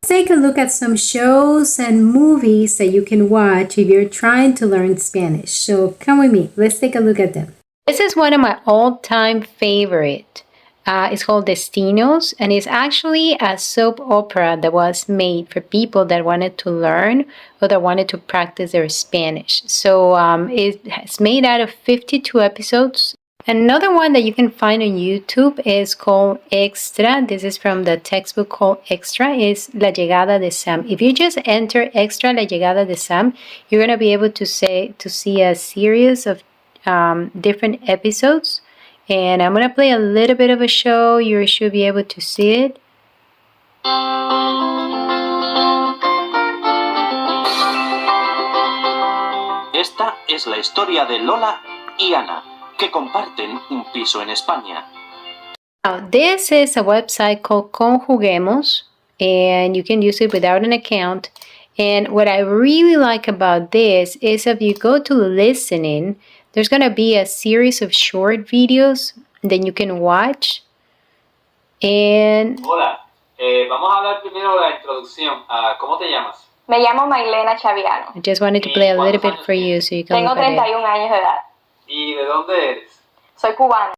Take a look at some shows and movies that you can watch if you're trying to learn Spanish. So come with me. Let's take a look at them. This is one of my all-time favorite. It's called Destinos, and it's actually a soap opera that was made for people that wanted to learn or that wanted to practice their Spanish. So it's made out of 52 episodes. Another one that you can find on YouTube is called Extra. This is from the textbook called Extra. Is La Llegada de Sam. If you just enter Extra La Llegada de Sam, you're gonna be able to see a series of different episodes. And I'm gonna play a little bit of a show. You should be able to see it. Esta es la historia de Lola y Ana, que comparten un piso en España. Now, this is a website called Conjuguemos, and you can use it without an account. And what I really like about this is if you go to listening, there's going to be a series of short videos that you can watch. And Hola, vamos a hablar primero de la introducción. ¿Cómo te llamas? Me llamo Mailena Chaviano. I just wanted to play a little bit for you so you can Tengo look at it. 31 años de edad. ¿Y de dónde eres? Soy cubana.